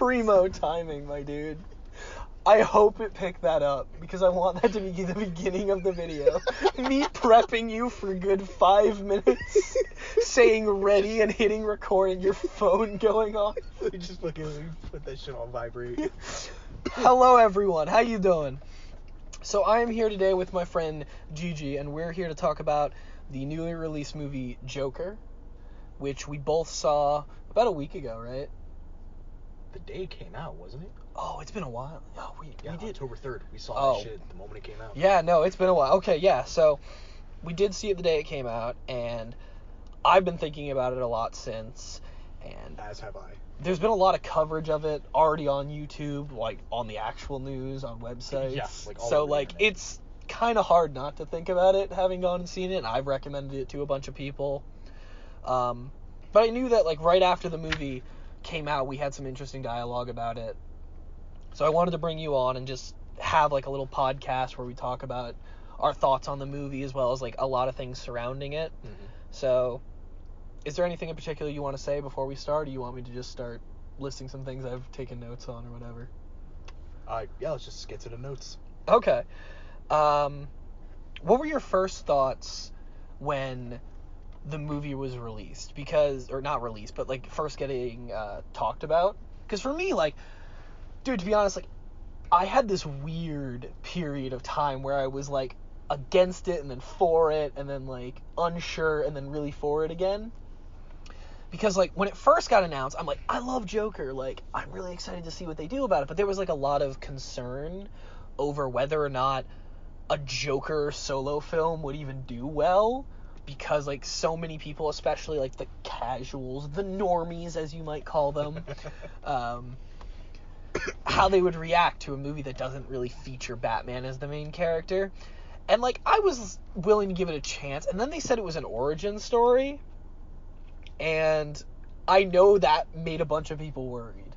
primo timing, my dude. I hope it picked that up, because I want that to be the beginning of the video. Me prepping you for a good 5 minutes, saying ready and hitting record and your phone going off. You just fucking put that shit on vibrate. Hello everyone, how you doing? So I am here today with my friend Gigi, and we're here to talk about the newly released movie Joker, which we both saw about a week ago, right? The day it came out, wasn't it? Oh, it's been a while. Oh, we did. October 3rd. We saw that shit the moment it came out. Yeah, no, it's been a while. Okay, yeah, so we did see it the day it came out, and I've been thinking about it a lot since, and as have I. There's been a lot of coverage of it already on YouTube, like on the actual news, on websites. Yeah, so it's kind of hard not to think about it, having gone and seen it, and I've recommended it to a bunch of people. But I knew that right after the movie came out, we had some interesting dialogue about it. So I wanted to bring you on and just have a little podcast where we talk about our thoughts on the movie, as well as a lot of things surrounding it. Mm-hmm. So is there anything in particular you want to say before we start, or you want me to just start listing some things I've taken notes on or whatever? Yeah, let's just get to the notes. Okay. What were your first thoughts when the movie was released? Or not released, but first getting talked about? Because for me, dude, to be honest, I had this weird period of time where I was against it and then for it and then unsure and then really for it again. Because when it first got announced, I'm I love Joker. I'm really excited to see what they do about it. But there was a lot of concern over whether or not a Joker solo film would even do well. Because so many people, especially the casuals, the normies as you might call them, how they would react to a movie that doesn't really feature Batman as the main character. And I was willing to give it a chance, and then they said it was an origin story, and I know that made a bunch of people worried,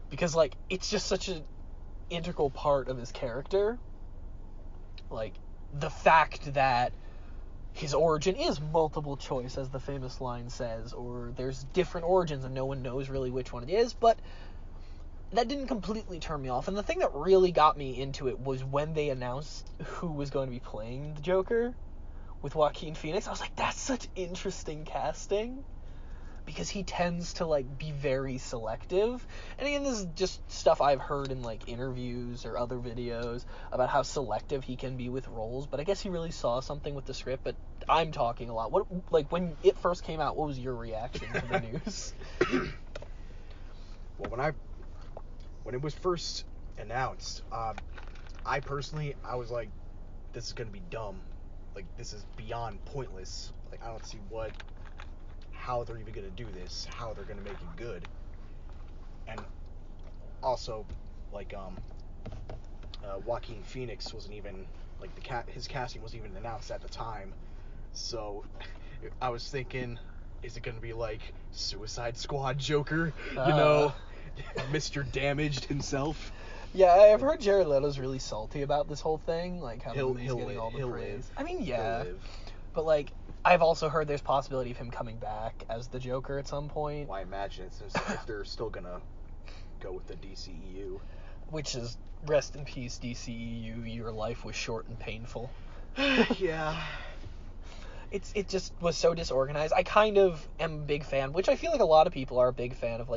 because it's just such an integral part of his character. The fact that his origin is multiple choice, as the famous line says, or there's different origins and no one knows really which one it is, but that didn't completely turn me off. And the thing that really got me into it was when they announced who was going to be playing the Joker with Joaquin Phoenix. I was that's such interesting casting, because he tends to be very selective. And again, this is just stuff I've heard in interviews or other videos about how selective he can be with roles, but I guess he really saw something with the script. But I'm talking a lot. What when it first came out, what was your reaction to the news? Well, when it was first announced, I personally, I was this is gonna be dumb. This is beyond pointless. I don't see how they're even gonna do this, how they're gonna make it good. And also, Joaquin Phoenix wasn't even his casting wasn't even announced at the time. So I was thinking, is it gonna be Suicide Squad Joker? Mr. Damaged himself. Yeah, I've heard Jared Leto's really salty about this whole thing, how the movie's getting all the praise. I mean, yeah, but I've also heard there's possibility of him coming back as the Joker at some point. Well, I imagine it's if they're still gonna go with the DCEU. Which is, rest in peace, DCEU, your life was short and painful. Yeah. It just was so disorganized. I kind of am a big fan, which I feel a lot of people are a big fan of,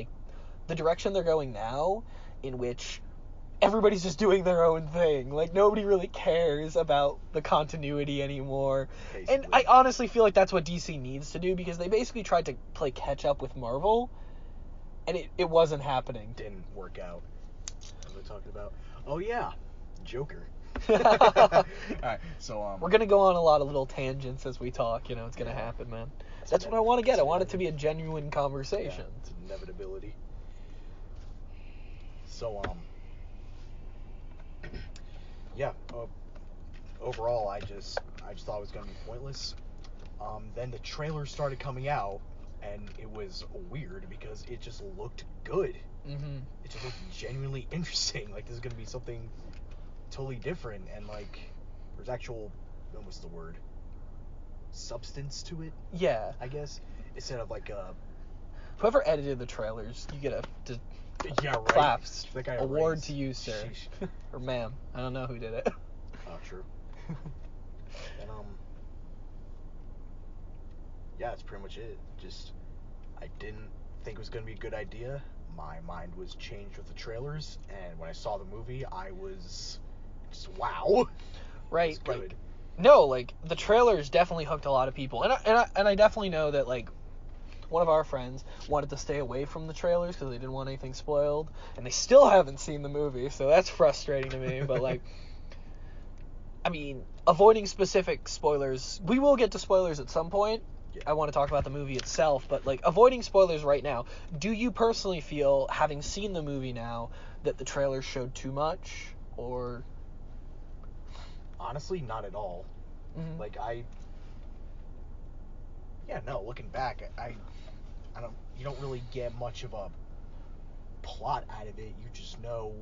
the direction they're going now, in which everybody's just doing their own thing. Nobody really cares about the continuity anymore. Basically. And I honestly feel that's what DC needs to do, because they basically tried to play catch up with Marvel, and it wasn't happening. Didn't work out. What was I talking about? Oh yeah, Joker. Alright, so we're gonna go on a lot of little tangents as we talk, it's gonna happen, man. That's what I want to get. I want it to be a genuine conversation. Yeah, it's an inevitability. So overall, I just thought it was gonna be pointless. Then the trailer started coming out, and it was weird because it just looked good. Mm-hmm. It just looked genuinely interesting. This is gonna be something totally different, and there's actual, what's the word? Substance to it. Yeah. I guess, instead of Whoever edited the trailers, you get a Yeah, right. claps That guy award erased. to you, sir. Sheesh. Or ma'am. I don't know who did it. Oh, true. And yeah, that's pretty much it. Just, I didn't think it was gonna be a good idea. My mind was changed with the trailers, and when I saw the movie, I was just wow. Right. It's good. Like, no, like the trailers definitely hooked a lot of people, and I definitely know that like one of our friends wanted to stay away from the trailers because they didn't want anything spoiled, and they still haven't seen the movie, so that's frustrating to me. But like, I mean, avoiding specific spoilers, we will get to spoilers at some point. Yeah. I want to talk about the movie itself, but like avoiding spoilers right now, do you personally feel, having seen the movie now, that the trailers showed too much, or? Honestly, not at all. Mhm. Like looking back, I don't. You don't really get much of a plot out of it. You just know,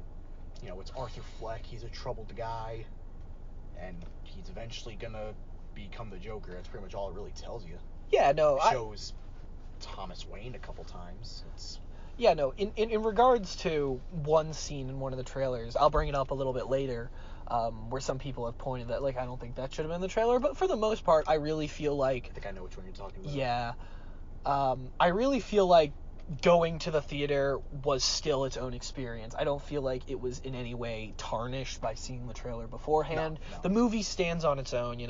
it's Arthur Fleck. He's a troubled guy, and he's eventually gonna become the Joker. That's pretty much all it really tells you. Yeah, no, It shows Thomas Wayne a couple times. Yeah, no, in regards to one scene in one of the trailers, I'll bring it up a little bit later, where some people have pointed that, like, I don't think that should have been the trailer, but for the most part, I really feel like, I think I know which one you're talking about. yeah, I really feel like going to the theater was still its own experience. I don't feel like it was in any way tarnished by seeing the trailer beforehand. No. The movie stands on its own,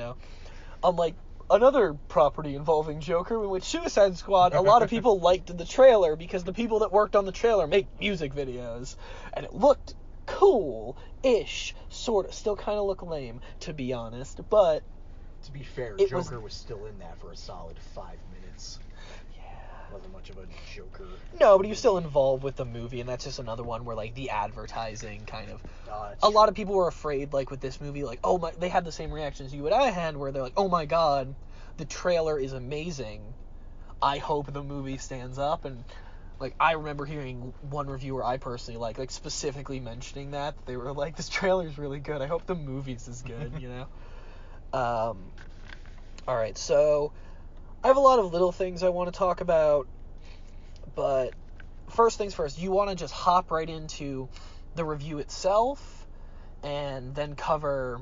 Unlike another property involving Joker, in which Suicide Squad, a lot of people liked the trailer because the people that worked on the trailer make music videos, and it looked cool-ish, sort of. Still kind of look lame, to be honest, but To be fair, it Joker was still in that for a solid 5 minutes. yeah. Wasn't much of a Joker. No, but he was still involved with the movie, and that's just another one where, like, the advertising kind of... That's a lot true. of people were afraid, like, with this movie, like, oh my... They had the same reactions you and I had, where they're like, oh my god, the trailer is amazing. I hope the movie stands up, and, like, I remember hearing one reviewer I personally like specifically mentioning that. They were like, this trailer's really good. I hope the movie's as good, Alright, so... I have a lot of little things I want to talk about, but first things first, you want to just hop right into the review itself and then cover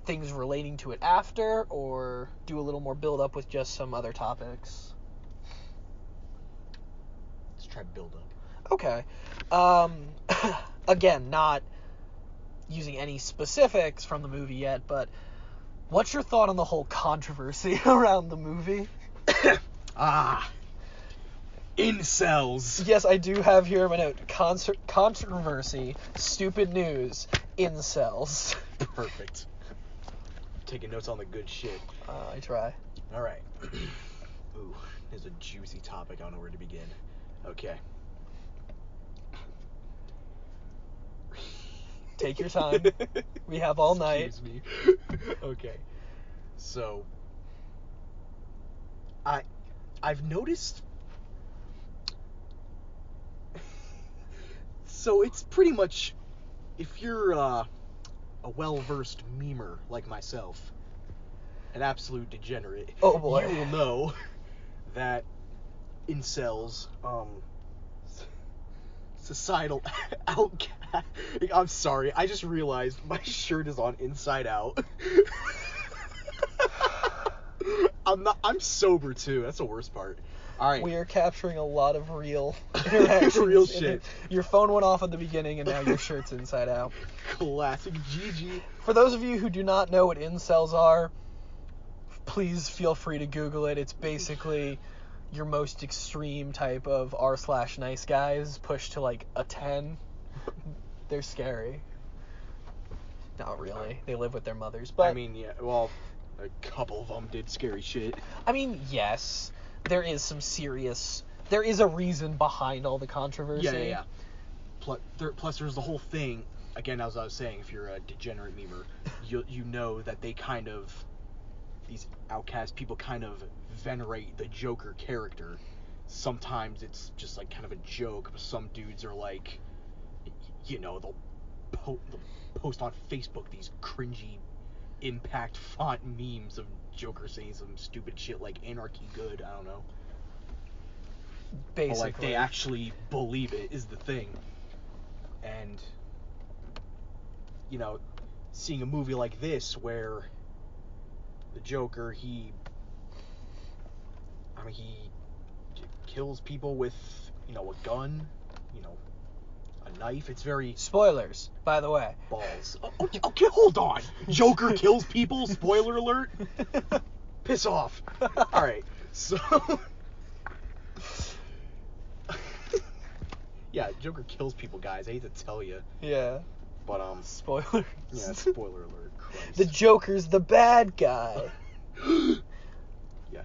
things relating to it after, or do a little more build up with just some other topics? Let's try build up. Okay. Again, not using any specifics from the movie yet, but what's your thought on the whole controversy around the movie? Incels. Yes, I do have here my note. Controversy, stupid news, incels. Perfect. Taking notes on the good shit. I try. All right. Ooh, here's a juicy topic. I don't know where to begin. Okay. Take your time. We have all night. Excuse me. Okay. So, I've noticed. So it's pretty much, if you're a well-versed memer like myself, an absolute degenerate, Oh boy. you will know that incels, societal outcast. I'm sorry, I just realized my shirt is on inside out. I'm sober too. That's the worst part. All right. We are capturing a lot of real interactions. Real shit. Your phone went off at the beginning, and now your shirt's inside out. Classic GG. For those of you who do not know what incels are, please feel free to Google it. It's basically your most extreme type of r/nice guys pushed to like a 10. They're scary. Not really. They live with their mothers, but I mean, yeah. Well, a couple of them did scary shit. I mean, yes, there is a reason behind all the controversy. Yeah. Plus, there's the whole thing. Again, as I was saying, if you're a degenerate memer, you know that these outcast people kind of venerate the Joker character. Sometimes it's just like kind of a joke, but some dudes are like, they'll post on Facebook these cringy impact font memes of Joker saying some stupid shit like anarchy good. I don't know. Basically. But, like, they actually believe it is the thing. And, you know, seeing a movie like this where the Joker, he kills people with, you know, a gun, you know, a knife. It's very... Spoilers, by the way. Balls. Okay, hold on. Joker kills people, spoiler alert. Piss off. Alright, so... yeah, Joker kills people, guys. I hate to tell you. Yeah. But, Spoilers. yeah, spoiler alert. Christ. The Joker's the bad guy. Yeah.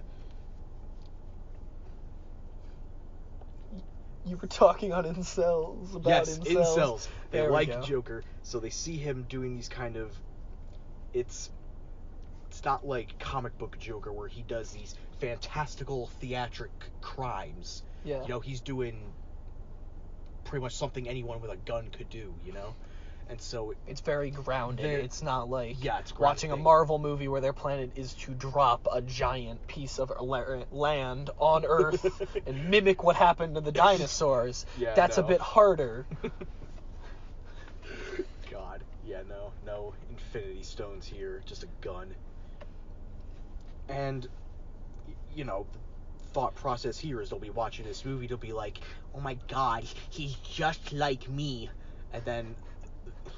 You were talking on incels about yes, incels. incels. They There we like go. Joker, so they see him doing these kind of... It's not like comic book Joker where he does these fantastical theatric crimes. Yeah. You know, he's doing pretty much something anyone with a gun could do, you know? And so... It's very grounded. It's not like it's watching a Marvel movie where their planet is to drop a giant piece of land on Earth and mimic what happened to the dinosaurs. Yeah, That's no. a bit harder. God. Yeah, no Infinity Stones here. Just a gun. And, you know, the thought process here is they'll be watching this movie, they'll be like, oh my god, he's just like me. And then,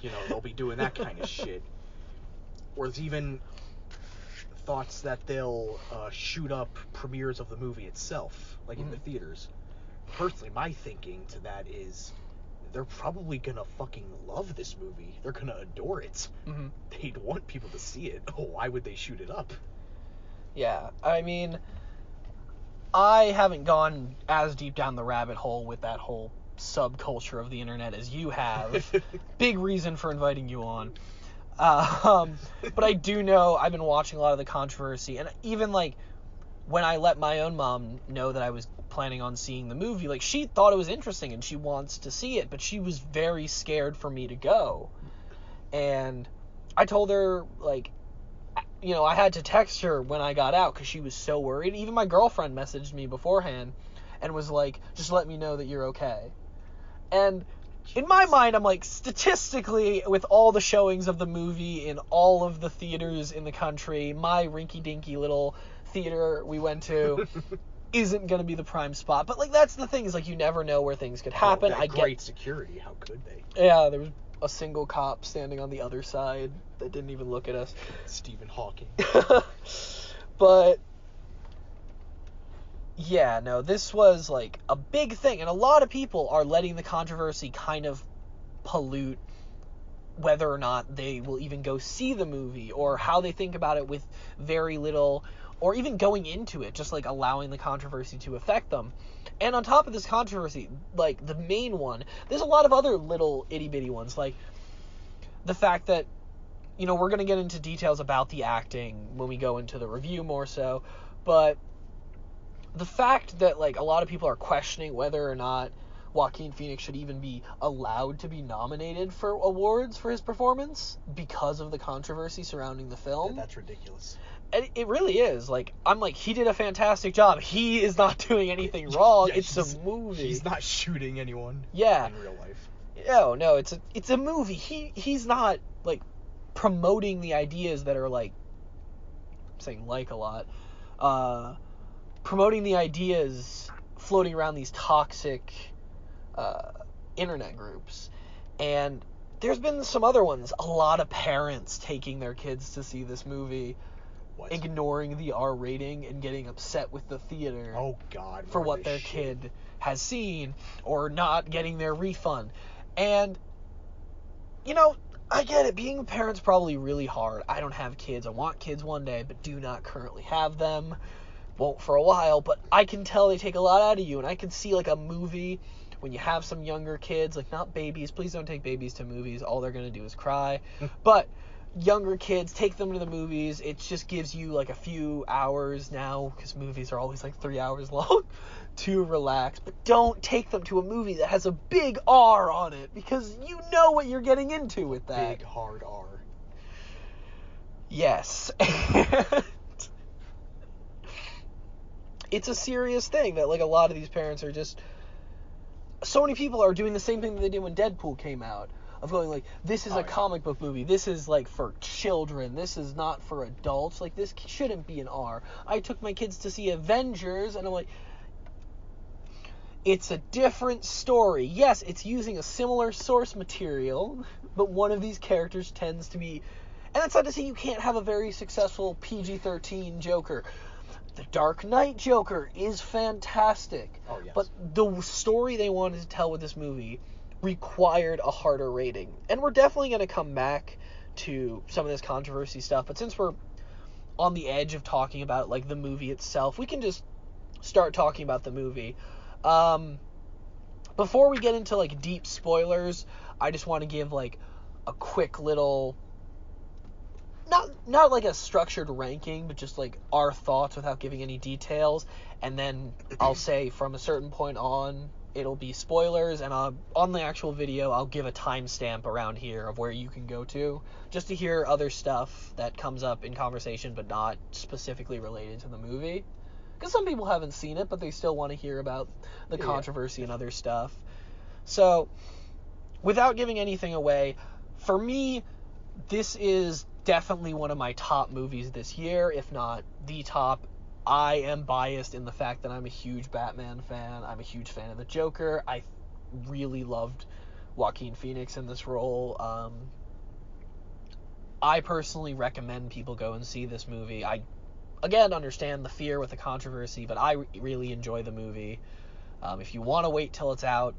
you know, they'll be doing that kind of shit. Or there's even thoughts that they'll shoot up premieres of the movie itself, like in the theaters. Personally, my thinking to that is they're probably gonna fucking love this movie. They're gonna adore it. Mm-hmm. They'd want people to see it. Oh, why would they shoot it up? Yeah, I mean, I haven't gone as deep down the rabbit hole with that whole subculture of the internet as you have. Big reason for inviting you on. But I do know I've been watching a lot of the controversy, and even like when I let my own mom know that I was planning on seeing the movie, like she thought it was interesting and she wants to see it, but she was very scared for me to go. And I told her, like, you know, I had to text her when I got out because she was so worried. Even my girlfriend messaged me beforehand and was like, just let me know that you're okay. And in my mind, I'm like, statistically, with all the showings of the movie in all of the theaters in the country, my rinky-dinky little theater we went to isn't going to be the prime spot. But, like, that's the thing, is, like, you never know where things could happen. Oh, great security. How could they? Yeah, there was a single cop standing on the other side that didn't even look at us. Stephen Hawking. But yeah, no, this was like a big thing, and a lot of people are letting the controversy kind of pollute whether or not they will even go see the movie, or how they think about it with very little, or even going into it, just like allowing the controversy to affect them. And on top of this controversy, like the main one, there's a lot of other little itty-bitty ones, like the fact that, you know, we're going to get into details about the acting when we go into the review more so, but the fact that, like, a lot of people are questioning whether or not Joaquin Phoenix should even be allowed to be nominated for awards for his performance because of the controversy surrounding the film. That's ridiculous. And it really is. Like, I'm like, he did a fantastic job. He is not doing anything wrong. Yeah, it's a movie. He's not shooting anyone. Yeah. In real life. No, it's a movie. He's not, like, promoting the ideas that are, like, I'm saying like a lot, promoting the ideas floating around these toxic internet groups. And there's been some other ones. A lot of parents taking their kids to see this movie, ignoring the R rating and getting upset with the theater. Oh, God. For what their kid has seen, or not getting their refund. And, you know, I get it. Being a parent's probably really hard. I don't have kids. I want kids one day, but do not currently have them. Won't for a while, but I can tell they take a lot out of you. And I can see, like, a movie when you have some younger kids, like, not babies. Please don't take babies to movies. All they're going to do is cry. But younger kids, take them to the movies. It just gives you, like, a few hours now, because movies are always, like, 3 hours long, to relax. But don't take them to a movie that has a big R on it, because you know what you're getting into with that. Big, hard R. Yes. it's a serious thing that, like, a lot of these parents are just... So many people are doing the same thing that they did when Deadpool came out, of going, like, this is a comic book movie, this is, like, for children, this is not for adults, like, this shouldn't be an R. I took my kids to see Avengers, and I'm like... It's a different story. Yes, it's using a similar source material, but one of these characters tends to be... And that's not to say you can't have a very successful PG-13 Joker. The Dark Knight Joker is fantastic. Oh, yes. But the story they wanted to tell with this movie required a harder rating. And we're definitely going to come back to some of this controversy stuff, but since we're on the edge of talking about, like, the movie itself, we can just start talking about the movie. Before we get into, like, deep spoilers, I just want to give, like, a quick little, not like a structured ranking, but just, like, our thoughts without giving any details, and then I'll say from a certain point on, it'll be spoilers, and on the actual video, I'll give a timestamp around here of where you can go to, just to hear other stuff that comes up in conversation, but not specifically related to the movie. Because some people haven't seen it, but they still want to hear about the controversy and other stuff. So, without giving anything away, for me, this is definitely one of my top movies this year, if not the top. I am biased in the fact that I'm a huge Batman fan. I'm a huge fan of the Joker. I really loved Joaquin Phoenix in this role. I personally recommend people go and see this movie. I again, understand the fear with the controversy, but I really enjoy the movie. If you want to wait till it's out,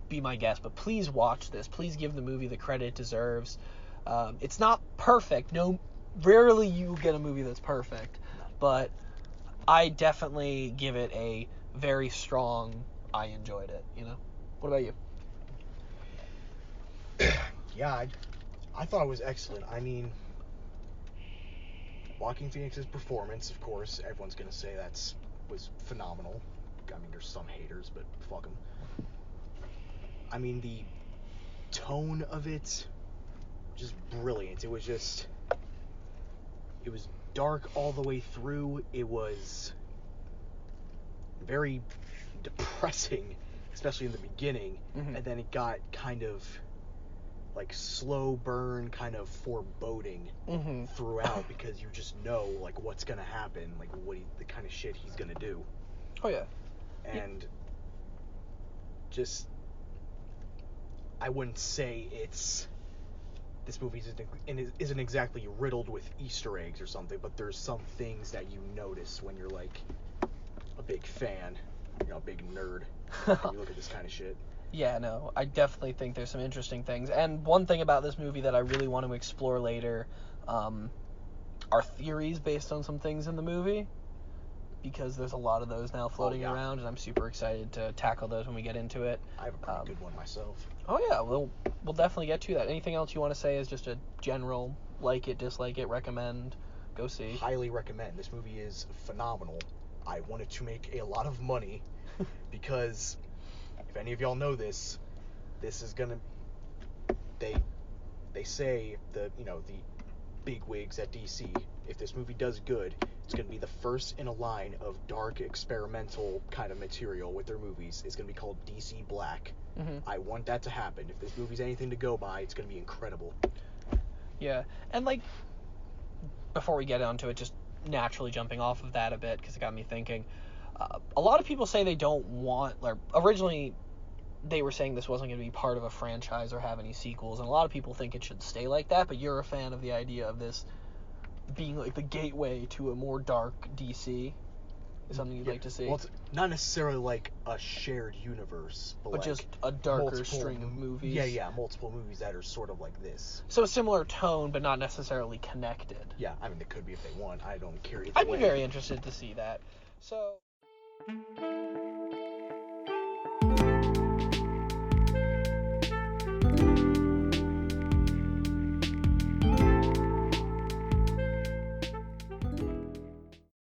be my guest, but please watch this. Please give the movie the credit it deserves. It's not perfect. Rarely you get a movie that's perfect, but I definitely give it a very strong, I enjoyed it, you know? What about you? Yeah, I thought it was excellent. I mean, Joaquin Phoenix's performance, of course, everyone's going to say was phenomenal. I mean, there's some haters, but fuck them. I mean, the tone of it, just brilliant. It was dark all the way through. It was very depressing, especially in the beginning, and then it got kind of like slow burn, kind of foreboding throughout, because you just know, like, what's gonna happen, like the kind of shit he's gonna do. Oh yeah. And just, I wouldn't say this movie isn't exactly riddled with Easter eggs or something, but there's some things that you notice when you're like a big fan, a big nerd, and you look at this kind of shit. Yeah, no, I definitely think there's some interesting things. And one thing about this movie that I really want to explore later are theories based on some things in the movie, because there's a lot of those now floating around, and I'm super excited to tackle those when we get into it. I have a pretty good one myself. Oh yeah, we'll definitely get to that. Anything else you want to say as just a general like it, dislike it, recommend, go see? Highly recommend. This movie is phenomenal. I wanted to make a lot of money because if any of y'all know this is gonna, they say the big wigs at DC, if this movie does good, it's gonna be the first in a line of dark experimental kind of material with their movies. It's gonna be called DC Black. I want that to happen. If this movie's anything to go by, it's gonna be incredible. Yeah, and like, before we get onto it, just naturally jumping off of that a bit, because it got me thinking, a lot of people say they don't want, like, originally they were saying this wasn't going to be part of a franchise or have any sequels, and a lot of people think it should stay like that, but you're a fan of the idea of this being like the gateway to a more dark DC. Is something you'd like to see? Well, it's not necessarily like a shared universe, but like just a darker string of movies. Yeah, multiple movies that are sort of like this. So a similar tone, but not necessarily connected. Yeah, I mean, they could be if they want. I don't care either way. I'd be very interested to see that. So...